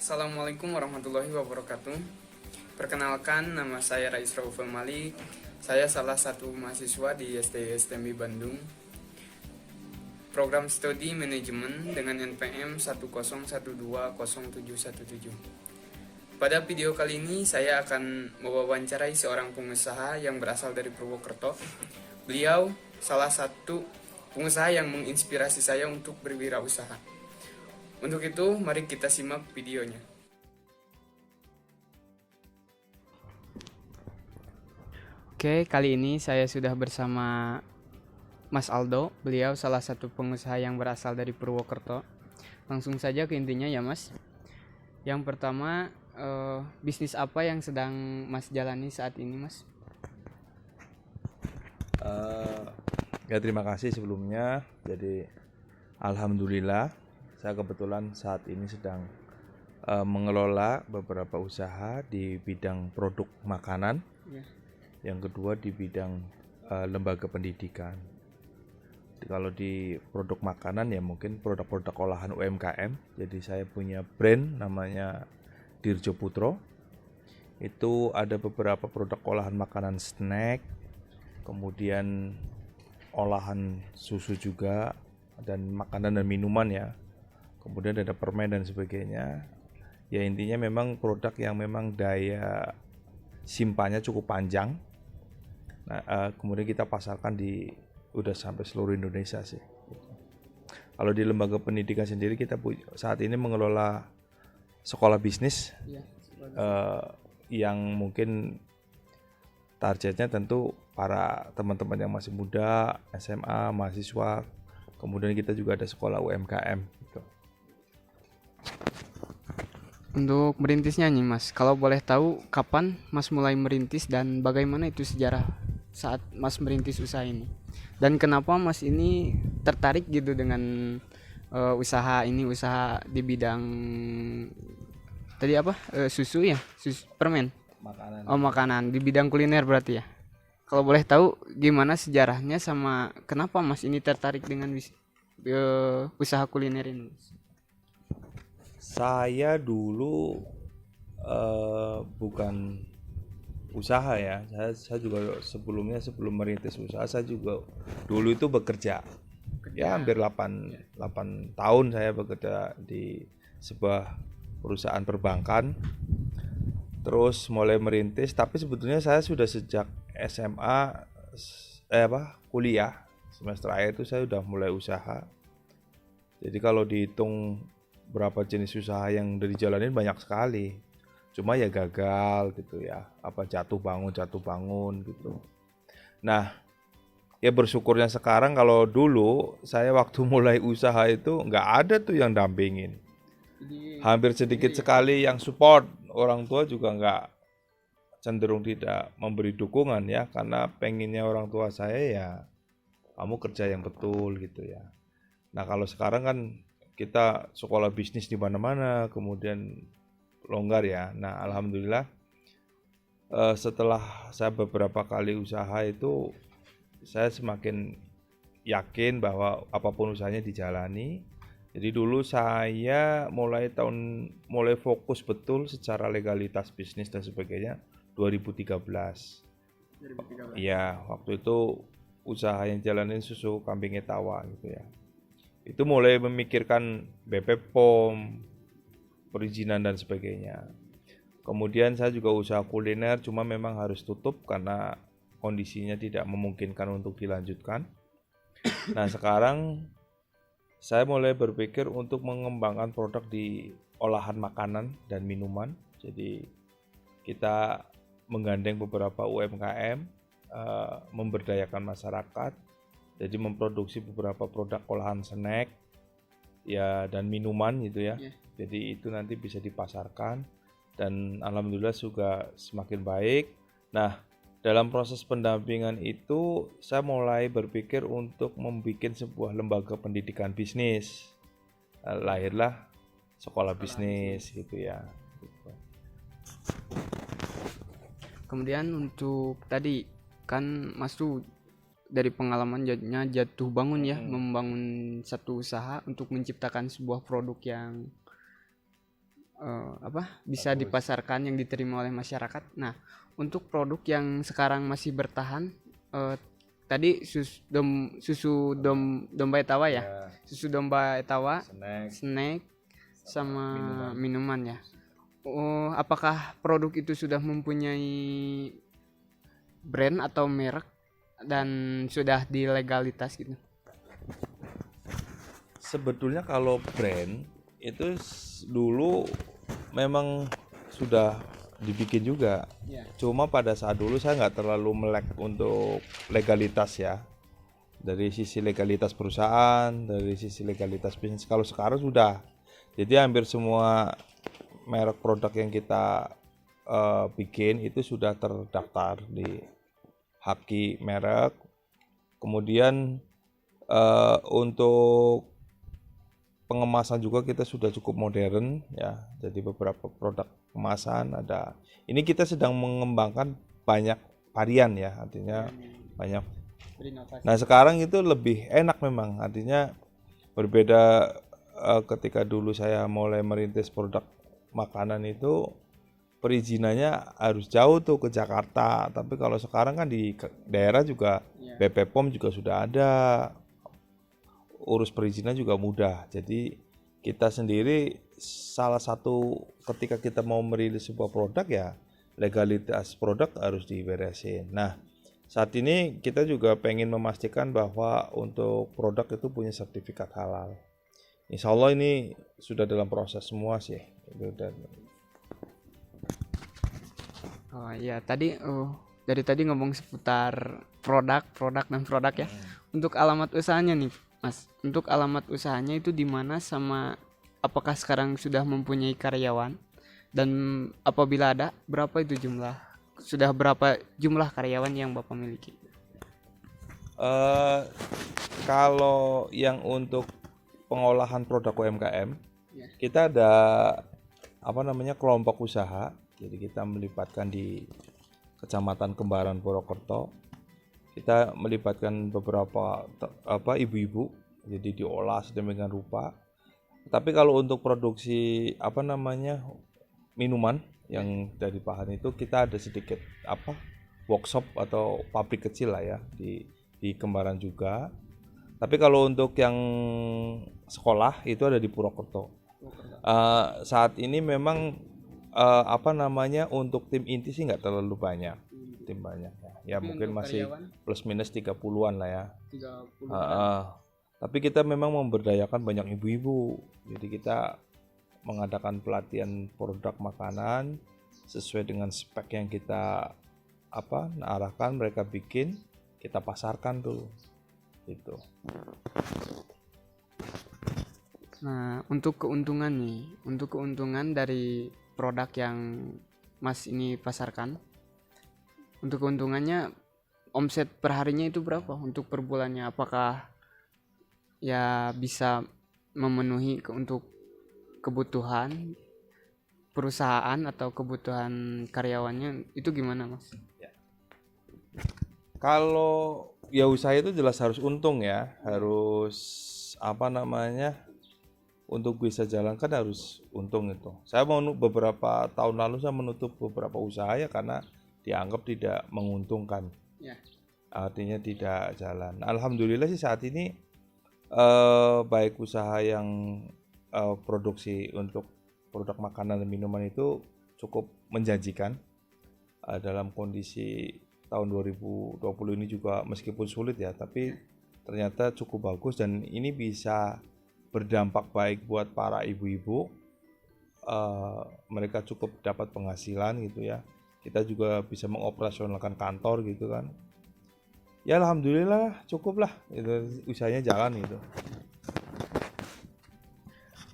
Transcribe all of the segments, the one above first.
Assalamualaikum warahmatullahi wabarakatuh. Perkenalkan, nama saya Rais Raufel Malik. Saya salah satu mahasiswa di STMI Bandung, program studi manajemen dengan NPM 101207117. Pada video kali ini saya akan mewawancarai seorang pengusaha yang berasal dari Purwokerto. Beliau salah satu pengusaha yang menginspirasi saya untuk berwirausaha. Untuk itu, mari kita simak videonya. Oke, kali ini saya sudah bersama Mas Aldo. Beliau salah satu pengusaha yang berasal dari Purwokerto. Langsung saja ke intinya ya Mas. Yang pertama, bisnis apa yang sedang Mas jalani saat ini Mas? Ya terima kasih sebelumnya. Jadi alhamdulillah saya kebetulan saat ini sedang mengelola beberapa usaha di bidang produk makanan. Ya. Yang kedua di bidang lembaga pendidikan. Jadi kalau di produk makanan ya mungkin produk-produk olahan UMKM. Jadi saya punya brand namanya Dirjo Putro. Itu ada beberapa produk olahan makanan snack, kemudian olahan susu juga, dan makanan dan minuman ya. Kemudian ada permen dan sebagainya. Ya intinya memang produk yang memang daya simpannya cukup panjang. Nah, kemudian kita pasarkan udah sampai seluruh Indonesia sih. Kalau di lembaga pendidikan sendiri kita saat ini mengelola sekolah bisnis Ya, yang mungkin targetnya tentu para teman-teman yang masih muda, SMA, mahasiswa. Kemudian kita juga ada sekolah UMKM gitu. Untuk merintisnya nih Mas, kalau boleh tahu kapan Mas mulai merintis dan bagaimana itu sejarah saat Mas merintis usaha ini? Dan kenapa Mas ini tertarik gitu dengan usaha ini, usaha di bidang tadi apa? Susu ya, susu permen. Makanan. Oh, makanan di bidang kuliner berarti ya. Kalau boleh tahu gimana sejarahnya sama kenapa Mas ini tertarik dengan usaha kuliner ini? Saya dulu bukan usaha ya. Saya juga sebelum merintis usaha saya juga dulu itu bekerja. Ya hampir 8 tahun saya bekerja di sebuah perusahaan perbankan. Terus mulai merintis, tapi sebetulnya saya sudah sejak SMA kuliah semester akhir itu saya sudah mulai usaha. Jadi kalau dihitung berapa jenis usaha yang udah dijalanin banyak sekali. Cuma ya gagal gitu ya. Apa jatuh bangun gitu. Nah, ya bersyukurnya sekarang kalau dulu saya waktu mulai usaha itu nggak ada tuh yang dampingin. Hampir sedikit sekali yang support. Orang tua juga nggak, cenderung tidak memberi dukungan ya. Karena pengennya orang tua saya ya kamu kerja yang betul gitu ya. Nah kalau sekarang kan kita sekolah bisnis di mana-mana, kemudian longgar ya. Nah alhamdulillah setelah saya beberapa kali usaha itu saya semakin yakin bahwa apapun usahanya dijalani. Jadi dulu saya mulai fokus betul secara legalitas bisnis dan sebagainya 2013. 2013. Iya, waktu itu usaha yang jalanin susu kambing etawa gitu ya. Itu mulai memikirkan BP POM, perizinan dan sebagainya. Kemudian saya juga usaha kuliner, cuma memang harus tutup karena kondisinya tidak memungkinkan untuk dilanjutkan. Nah sekarang saya mulai berpikir untuk mengembangkan produk di olahan makanan dan minuman. Jadi kita menggandeng beberapa UMKM, memberdayakan masyarakat. Jadi memproduksi beberapa produk olahan snack ya dan minuman gitu ya. Yeah. Jadi itu nanti bisa dipasarkan dan alhamdulillah juga semakin baik. Nah, dalam proses pendampingan itu saya mulai berpikir untuk membuat sebuah lembaga pendidikan bisnis. Lahirlah sekolah bisnis gitu ya. Kemudian untuk tadi kan Mas tuh dari pengalaman jadinya jatuh bangun ya, membangun satu usaha untuk menciptakan sebuah produk yang bisa dipasarkan yang diterima oleh masyarakat. Nah, untuk produk yang sekarang masih bertahan, tadi domba etawa ya, susu domba etawa, snack sama minuman ya. Apakah produk itu sudah mempunyai brand atau merek dan sudah dilegalitas gitu? Sebetulnya kalau brand itu dulu memang sudah dibikin juga. Cuma pada saat dulu saya nggak terlalu melek untuk legalitas ya. Dari sisi legalitas perusahaan, dari sisi legalitas bisnis. Kalau sekarang sudah. Jadi hampir semua merek produk yang kita bikin itu sudah terdaftar di Haki merek. Kemudian untuk pengemasan juga kita sudah cukup modern ya. Jadi beberapa produk kemasan ada. Ini kita sedang mengembangkan banyak varian ya, artinya banyak. Nah, sekarang itu lebih enak memang, artinya berbeda ketika dulu saya mulai merintis produk makanan itu perizinannya harus jauh tuh ke Jakarta. Tapi kalau sekarang kan di daerah juga BP POM juga sudah ada. Urus perizinan juga mudah. Jadi kita sendiri salah satu ketika kita mau merilis sebuah produk ya legalitas produk harus diberesin. Nah, saat ini kita juga pengen memastikan bahwa untuk produk itu punya sertifikat halal. Insya Allah ini sudah dalam proses semua sih. Oh iya, dari tadi ngomong seputar produk dan produk ya. Untuk alamat usahanya nih, Mas. Untuk alamat usahanya itu di mana, sama apakah sekarang sudah mempunyai karyawan? Dan apabila ada, berapa jumlah karyawan yang Bapak miliki? Kalau yang untuk pengolahan produk UMKM, kita ada kelompok usaha. Jadi kita melibatkan di Kecamatan Kembaran Purwokerto. Kita melibatkan beberapa ibu-ibu, jadi diolah sedemikian rupa. Tapi kalau untuk produksi minuman yang dari bahan itu kita ada sedikit workshop atau pabrik kecil lah ya di Kembaran juga. Tapi kalau untuk yang sekolah itu ada di Purwokerto. Saat ini memang untuk tim inti sih nggak terlalu banyak. Tim banyak ya mungkin masih karyawan, plus minus 30-an lah ya. 30-an. Tapi kita memang memberdayakan banyak ibu-ibu. Jadi kita mengadakan pelatihan produk makanan sesuai dengan spek yang kita arahkan, mereka bikin, kita pasarkan tuh. Gitu. Nah, untuk keuntungan dari produk yang Mas ini pasarkan, untuk keuntungannya omset per harinya itu berapa untuk per bulannya? Apakah ya bisa memenuhi untuk kebutuhan perusahaan atau kebutuhan karyawannya, itu gimana Mas? Kalau ya usaha itu jelas harus untung ya, harus untuk bisa jalankan harus untung itu. Saya beberapa tahun lalu saya menutup beberapa usaha ya karena dianggap tidak menguntungkan. Artinya tidak jalan. Alhamdulillah sih saat ini baik usaha yang produksi untuk produk makanan dan minuman itu cukup menjanjikan. Dalam kondisi tahun 2020 ini juga meskipun sulit ya, tapi ternyata cukup bagus dan ini bisa berdampak baik buat para ibu-ibu. Mereka cukup dapat penghasilan gitu ya. Kita juga bisa mengoperasionalkan kantor gitu kan. Ya alhamdulillah cukup lah, itu usahanya jalan gitu.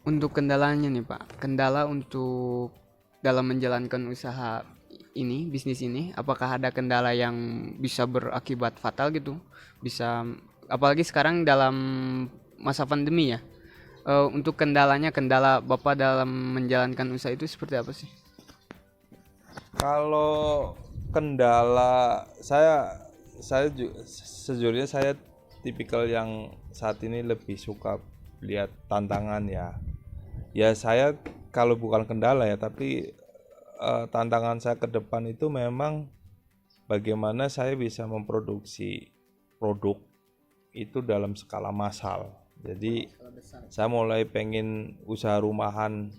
Untuk kendalanya nih Pak, kendala untuk dalam menjalankan usaha ini, bisnis ini, apakah ada kendala yang bisa berakibat fatal gitu? Bisa, apalagi sekarang dalam masa pandemi ya. Untuk kendala Bapak dalam menjalankan usaha itu seperti apa sih? Kalau kendala sejujurnya saya tipikal yang saat ini lebih suka lihat tantangan ya. Ya saya kalau bukan kendala ya, tapi tantangan saya ke depan itu memang bagaimana saya bisa memproduksi produk itu dalam skala massal. Jadi saya mulai pengen usaha rumahan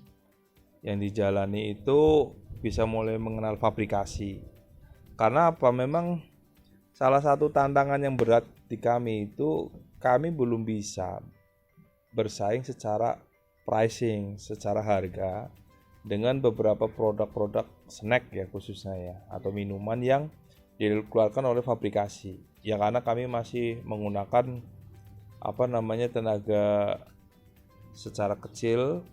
yang dijalani itu bisa mulai mengenal fabrikasi. Karena apa? Memang salah satu tantangan yang berat di kami itu kami belum bisa bersaing secara pricing, secara harga dengan beberapa produk-produk snack ya khususnya ya, atau minuman yang dikeluarkan oleh fabrikasi. Ya karena kami masih menggunakan tenaga secara kecil,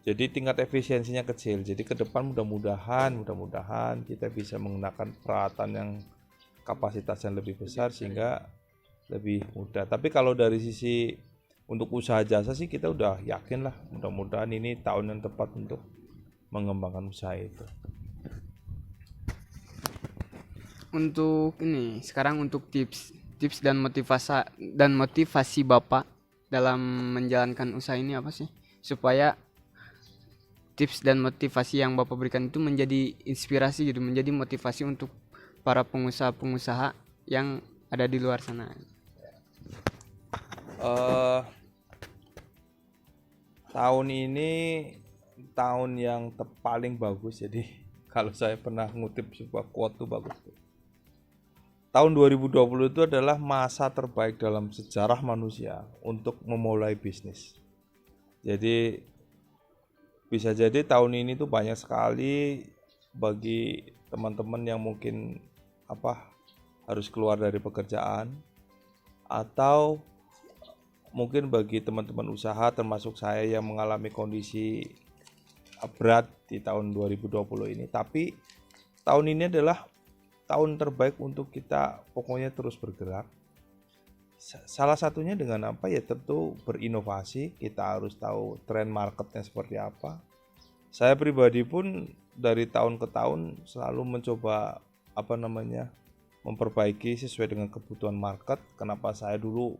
jadi tingkat efisiensinya kecil. Jadi ke depan mudah-mudahan kita bisa menggunakan peralatan yang kapasitasnya lebih besar sehingga lebih mudah. Tapi kalau dari sisi untuk usaha jasa sih kita udah yakin lah, mudah-mudahan ini tahun yang tepat untuk mengembangkan usaha itu. Untuk ini sekarang untuk tips dan motivasi Bapak dalam menjalankan usaha ini apa sih, supaya tips dan motivasi yang Bapak berikan itu menjadi inspirasi gitu, menjadi motivasi untuk para pengusaha-pengusaha yang ada di luar sana. Tahun ini tahun yang paling bagus. Jadi kalau saya pernah ngutip sebuah quote tuh bagus tuh. Tahun 2020 itu adalah masa terbaik dalam sejarah manusia untuk memulai bisnis. Jadi bisa jadi tahun ini tuh banyak sekali bagi teman-teman yang mungkin harus keluar dari pekerjaan, atau mungkin bagi teman-teman usaha termasuk saya yang mengalami kondisi berat di tahun 2020 ini. Tapi tahun ini adalah tahun terbaik untuk kita pokoknya terus bergerak. Salah satunya dengan apa ya, tentu berinovasi. Kita harus tahu tren marketnya seperti apa. Saya pribadi pun dari tahun ke tahun selalu mencoba memperbaiki sesuai dengan kebutuhan market. Kenapa saya dulu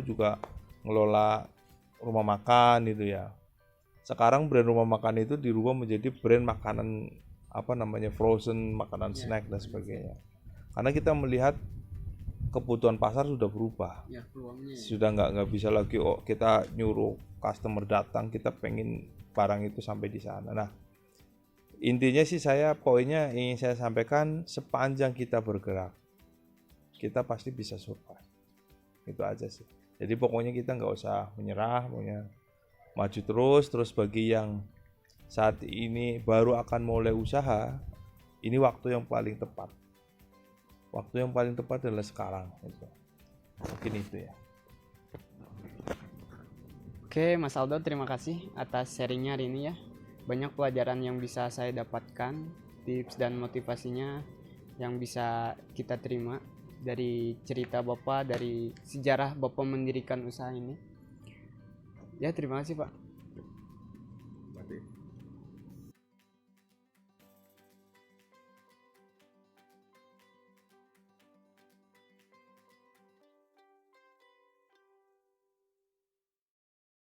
juga ngelola rumah makan itu ya. Sekarang brand rumah makan itu dirubah menjadi brand makanan frozen, makanan snack dan sebagainya. Karena kita melihat kebutuhan pasar sudah berubah. Sudah nggak bisa lagi kita nyuruh customer datang, kita pengen barang itu sampai di sana. Nah, intinya sih poinnya ingin saya sampaikan, sepanjang kita bergerak, kita pasti bisa survive. Itu aja sih. Jadi pokoknya kita nggak usah menyerah, pokoknya maju terus bagi yang saat ini baru akan mulai usaha, ini waktu yang paling tepat. Waktu yang paling tepat adalah sekarang. Mungkin itu ya. Oke, Mas Aldo, terima kasih atas sharingnya hari ini ya. Banyak pelajaran yang bisa saya dapatkan, tips dan motivasinya yang bisa kita terima dari cerita Bapak, dari sejarah Bapak mendirikan usaha ini. Ya, terima kasih Pak.